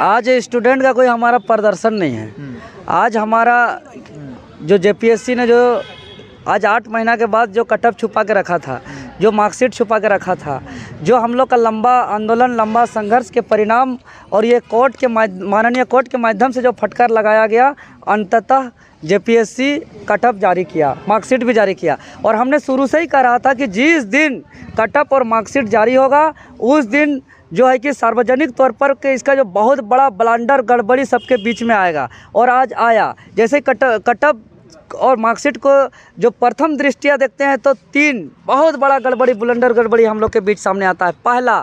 आज स्टूडेंट का कोई हमारा प्रदर्शन नहीं है। आज हमारा जो जेपीएससी ने जो आज 8 महीना के बाद जो कट ऑफ छुपा के रखा था, जो मार्कशीट छुपा के रखा था, जो हम लोग का लंबा आंदोलन, लंबा संघर्ष के परिणाम और ये कोर्ट के माननीय कोर्ट के माध्यम से जो फटकार लगाया गया, अंततः जेपीएससी कट ऑफ जारी किया, मार्कशीट भी जारी किया। और हमने शुरू से ही कह रहा था कि जिस दिन कट ऑफ और मार्कशीट जारी होगा उस दिन जो है कि सार्वजनिक तौर पर कि इसका जो बहुत बड़ा ब्लंडर, गड़बड़ी सबके बीच में आएगा। और आज आया। जैसे कट ऑफ और मार्कशीट को जो प्रथम दृष्टिया देखते हैं तो 3 बहुत बड़ा ब्लंडर गड़बड़ी हम लोग के बीच सामने आता है। पहला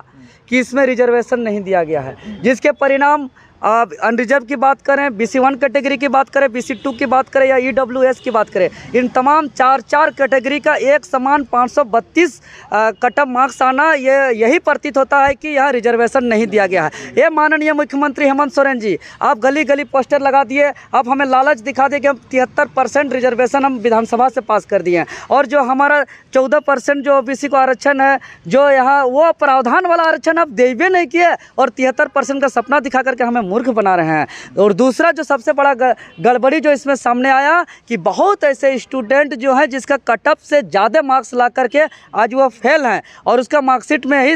कि इसमें रिजर्वेशन नहीं दिया गया है, जिसके परिणाम आप अनरिजर्व की बात करें, BC1 कैटेगरी की बात करें, BC2 की बात करें या EWS की बात करें, इन तमाम 4 कैटेगरी का एक समान 532 कट ऑफ मार्क्स आना, यही प्रतीत होता है कि यहाँ रिजर्वेशन नहीं दिया गया है। ये माननीय मुख्यमंत्री हेमंत सोरेन जी, आप गली गली पोस्टर लगा दिए, आप हमें लालच दिखा दिए कि हम 73% रिजर्वेशन हम विधानसभा से पास कर दिए हैं। और जो हमारा 14% जो OBC को आरक्षण है, जो यहाँ वो प्रावधान वाला आरक्षण आप दे भी नहीं किए और 73% का सपना दिखा करके हमें मूर्ख बना रहे हैं। और दूसरा जो सबसे बड़ा गड़बड़ी जो इसमें सामने आया कि बहुत ऐसे स्टूडेंट जो हैं जिसका कट ऑफ से ज़्यादा मार्क्स ला करके आज वो फेल हैं और उसका मार्कशीट में ही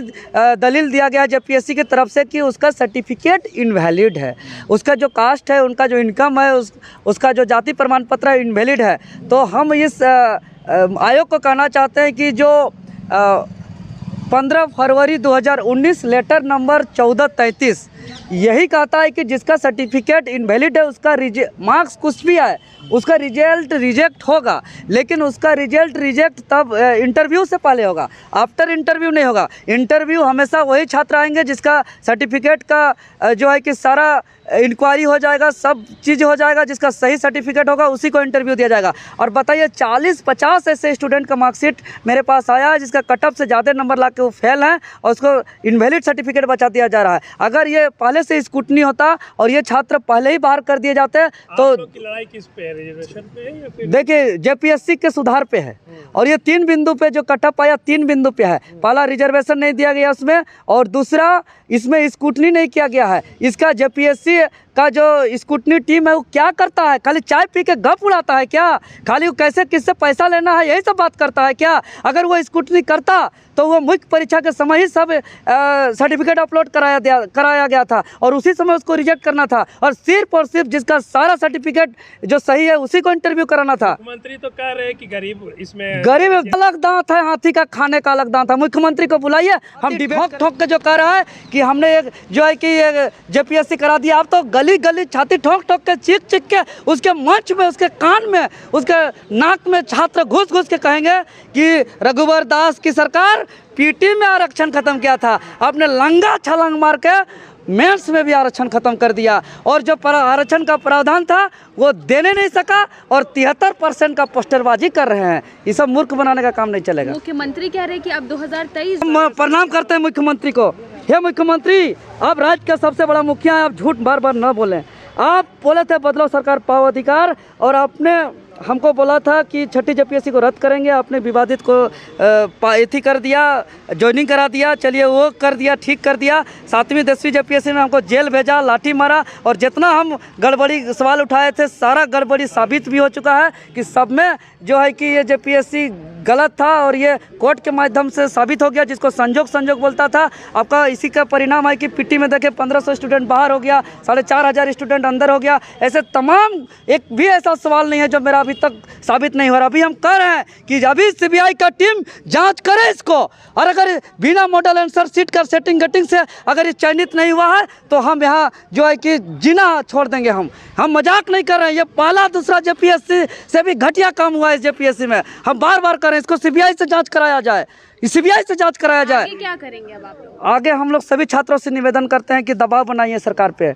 दलील दिया गया जेपीएससी की तरफ से कि उसका सर्टिफिकेट इनवैलिड है, उसका जो कास्ट है, उनका जो इनकम है, उसका जो जाति प्रमाण पत्र है, इनवैलिड है। तो हम इस आयोग को कहना चाहते हैं कि जो 15 फरवरी 2019 लेटर नंबर 1433 यही कहता है कि जिसका सर्टिफिकेट इनवैलिड है, उसका मार्क्स कुछ भी आए, उसका रिजल्ट रिजेक्ट होगा, लेकिन उसका रिजल्ट रिजेक्ट तब इंटरव्यू से पहले होगा, आफ्टर इंटरव्यू नहीं होगा। इंटरव्यू हमेशा वही छात्र आएंगे जिसका सर्टिफिकेट का जो है कि सारा इंक्वायरी हो जाएगा, सब चीज़ हो जाएगा, जिसका सही सर्टिफिकेट होगा उसी को इंटरव्यू दिया जाएगा। और बताइए 40-50 ऐसे स्टूडेंट का मार्कशीट मेरे पास आया है जिसका कट ऑफ से ज़्यादा नंबर ला के वो फेल हैं और उसको इनवैलिड सर्टिफिकेट बचा दिया जा रहा है। अगर ये पहले से स्क्रूटनी होता और ये छात्र पहले ही बाहर कर दिए जाते तो लड़ाई किस पे है, रिजर्वेशन पे है या फिर? देखिए जेपीएससी के सुधार पे है और ये 3 बिंदु पे जो कट ऑफ आया 3 बिंदु पे है। पहला रिजर्वेशन नहीं दिया गया उसमें, और दूसरा इसमें स्क्रूटनी नहीं किया गया है। इसका जेपीएससी का जो स्क्रूटनी टीम है वो क्या करता है? खाली चाय पी के गप उड़ाता है क्या? खाली वो कैसे किससे पैसा लेना है यही सब बात करता है क्या? अगर वो स्क्रूटनी करता तो वो मुख्य परीक्षा के समय ही सब सर्टिफिकेट अपलोड कराया गया था और उसी समय उसको रिजेक्ट करना था। और सिर्फ जिसका सारा सर्टिफिकेट जो सही है उसी को इंटरव्यू कराना था। मुख्यमंत्री तो कह रहे हैं कि गरीब अलग दांत है, हाथी का खाने का अलग दांत है। मुख्यमंत्री को बुलाइए, हम ठोक के जो कह रहा है कि हमने एक जो है कि जेपीएससी करा दिया, आप तो गली गली छाती ठोक के चीख के उसके मंच में, उसके कान में, उसके नाक में छात्र घुस के कहेंगे कि रघुवर दास की सरकार पीटी में आरक्षण खत्म किया था, आपने लंगा छलांग मार के मेंस में भी आरक्षण खत्म कर दिया और जो आरक्षण का प्रावधान था वो देने नहीं सका और 73% का पोस्टरबाजी कर रहे हैं। ये सब मूर्ख बनाने का काम नहीं चलेगा। मुख्यमंत्री कह रहे हैं कि अब 2023 हम प्रणाम करते हैं मुख्यमंत्री को। हे मुख्यमंत्री, आप राज्य का सबसे बड़ा मुखिया हैं, आप झूठ बार न बोलें। आप बोले थे बदलाव सरकार पाओ अधिकार और आपने हमको बोला था कि छठी जेपीएससी को रद्द करेंगे। आपने विवादित को एथी कर दिया, ज्वाइनिंग करा दिया, चलिए वो कर दिया, ठीक कर दिया। 7वीं 10वीं जेपीएससी ने हमको जेल भेजा, लाठी मारा और जितना हम गड़बड़ी सवाल उठाए थे सारा गड़बड़ी साबित भी हो चुका है कि सब में जो है कि ये जेपीएससी गलत था और ये कोर्ट के माध्यम से साबित हो गया। जिसको संजोग बोलता था, आपका इसी का परिणाम है कि पीटी में देखे 1500 स्टूडेंट बाहर हो गया, 4500 स्टूडेंट अंदर हो गया। ऐसे तमाम एक भी ऐसा सवाल नहीं है जो मेरा अभी तक साबित नहीं हो रहा। अभी हम कह रहे हैं कि अभी सीबीआई का टीम जांच करे इसको, और अगर बिना मॉडल आंसर सीट कर सेटिंग से अगर ये चयनित नहीं हुआ है तो हम यहाँ जो है कि जीना छोड़ देंगे। हम मजाक नहीं कर रहे हैं। ये पहला दूसरा जेपीएससी से भी घटिया काम हुआ है इस जेपीएससी में। हम बार कर रहे हैं इसको सीबीआई से जांच कराया जाए, सीबीआई से जांच कराया जाए। आगे क्या करेंगे अब आप लोग? आगे हम लोग सभी छात्रों से निवेदन करते हैं कि दबाव बनाइए सरकार पे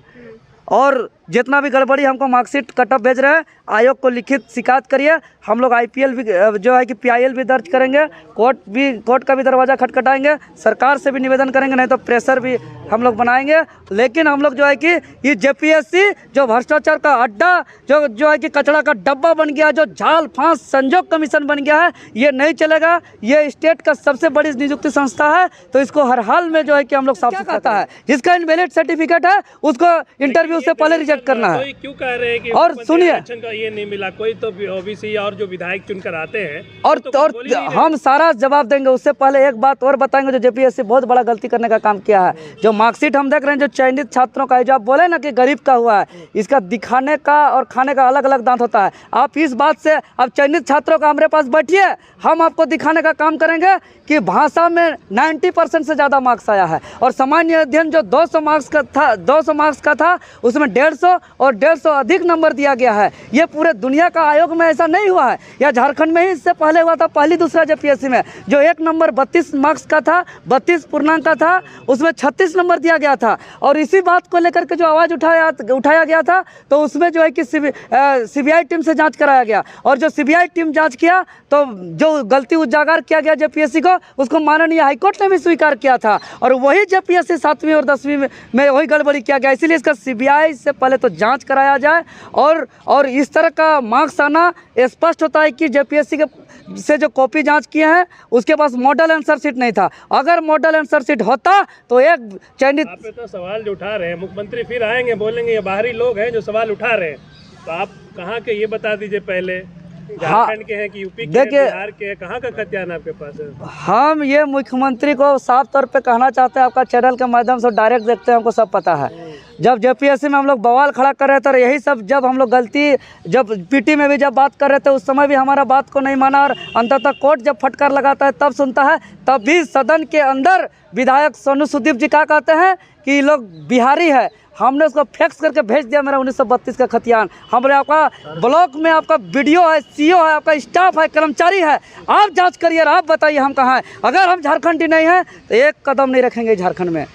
और जितना भी गड़बड़ी हमको मार्कशीट कट ऑफ भेज रहे हैं, आयोग को लिखित शिकायत करिए। हम लोग IPL भी जो है कि PIL भी दर्ज करेंगे, कोर्ट का भी दरवाज़ा खटखटाएंगे, सरकार से भी निवेदन करेंगे, नहीं तो प्रेशर भी हम लोग बनाएंगे। लेकिन हम लोग जो है कि ये JPSC जो भ्रष्टाचार का अड्डा, जो है कि कचरा का डब्बा बन गया, जो झाल फांस संजोग कमीशन बन गया है, ये नहीं चलेगा। ये स्टेट का सबसे बड़ी नियुक्ति संस्था है, तो इसको हर हाल में जो है कि हम लोग साफ कहता है, जिसका इनवैलिड सर्टिफिकेट है उसको इंटरव्यू से पहले रिजेक्ट करना है। कोई क्यों कह रहे हैं कि और सुनिए, आरक्षण का ये नहीं मिला, कोई तो OBC और जो विधायक चुनकर आते हैं और हम सारा जवाब देंगे। उससे पहले एक बात और बताएंगे, जो JPSC बहुत बड़ा गलती करने का काम किया है। जो मार्कशीट हम देख रहे हैं, जो चयनित छात्रों का है, जो आप बोले ना कि गरीब का हुआ है, इसका दिखाने का और खाने का अलग अलग दांत होता है। आप इस बात से, आप चयनित छात्रों का हमारे पास बैठिए, हम आपको दिखाने का काम करेंगे कि भाषा में 90% से ज़्यादा मार्क्स आया है, और सामान्य अध्ययन जो 200 मार्क्स का था उसमें 150 और 150 अधिक नंबर दिया गया है। ये पूरे दुनिया का आयोग में ऐसा नहीं हुआ है, या झारखंड में ही इससे पहले हुआ था, पहली दूसरा JPSC में, जो एक नंबर 32 मार्क्स का था, 32 पूर्णांक का था, उसमें 36 नंबर दिया गया था। और इसी बात को लेकर के जो आवाज़ उठाया गया था, तो उसमें जो है कि CBI टीम से जाँच कराया गया, और जो CBI टीम जाँच किया तो जो गलती उजागर किया गया JPSC को, उसको माननीय हाईकोर्ट ने भी स्वीकार किया था, और वही JPSC 7वीं और 10वीं में वही गड़बड़ी किया गया। इसीलिए इसका CBI से पहले तो जांच कराया जाए, और इस तरह का मार्क्स आना स्पष्ट होता है कि JPSC के से जो कॉपी जांच किए हैं उसके पास मॉडल आंसर शीट नहीं था। अगर मॉडल आंसर शीट होता तो एक चयनित। आप इतना सवाल जो उठा रहे हैं, मुख्यमंत्री फिर आएंगे, बोलेंगे ये बाहरी लोग हैं जो सवाल उठा रहे हैं, तो आप कहाँ के ये बता दीजिए पहले, झारखंड के हैं कि यूपी के हैं, बिहार के हैं, कहाँ का खतियान आपके पास है? हम ये मुख्यमंत्री को साफ तौर पे कहना चाहते हैं, आपका चैनल के माध्यम से डायरेक्ट देखते हैं, हमको सब पता है। जब JPSC में हम लोग बवाल खड़ा कर रहे थे, और यही सब जब हम लोग गलती, जब PT में भी जब बात कर रहे थे, उस समय भी हमारा बात को नहीं माना, और अंततः कोर्ट जब फटकार लगाता है तब सुनता है। तब भी सदन के अंदर विधायक सोनू सुदीप जी क्या कहते हैं कि ये लोग बिहारी है। हमने उसको फैक्स करके भेज दिया, मेरा 1932 का खतियान। हमने आपका ब्लॉक में आपका वीडियो है, CO है, आपका स्टाफ है, कर्मचारी है, आप जांच करिए और आप बताइए हम कहाँ हैं। अगर हम झारखंडी नहीं हैं तो एक कदम नहीं रखेंगे झारखंड में।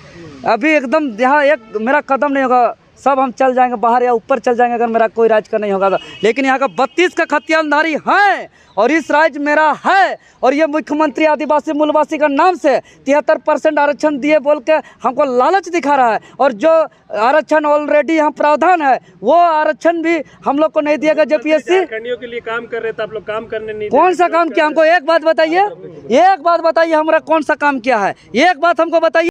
अभी एकदम यहाँ एक मेरा कदम नहीं होगा, सब हम चल जाएंगे बाहर या ऊपर चल जाएंगे, अगर मेरा कोई राज्य का नहीं होगा तो। लेकिन यहाँ का 32 का खतियानधारी है, और इस राज्य मेरा है, और ये मुख्यमंत्री आदिवासी मूलवासी का नाम से 73% आरक्षण दिए बोल के हमको लालच दिखा रहा है। और जो आरक्षण ऑलरेडी यहाँ प्रावधान है, वो आरक्षण भी हम लोग को नहीं दिएगा JPSC। झारखंडियों के लिए काम कर रहे थे, आप लोग काम करने नहीं, कौन सा काम किया? हमको एक बात बताइए, एक बात बताइए, हमारा कौन सा काम किया है? एक बात हमको बताइए।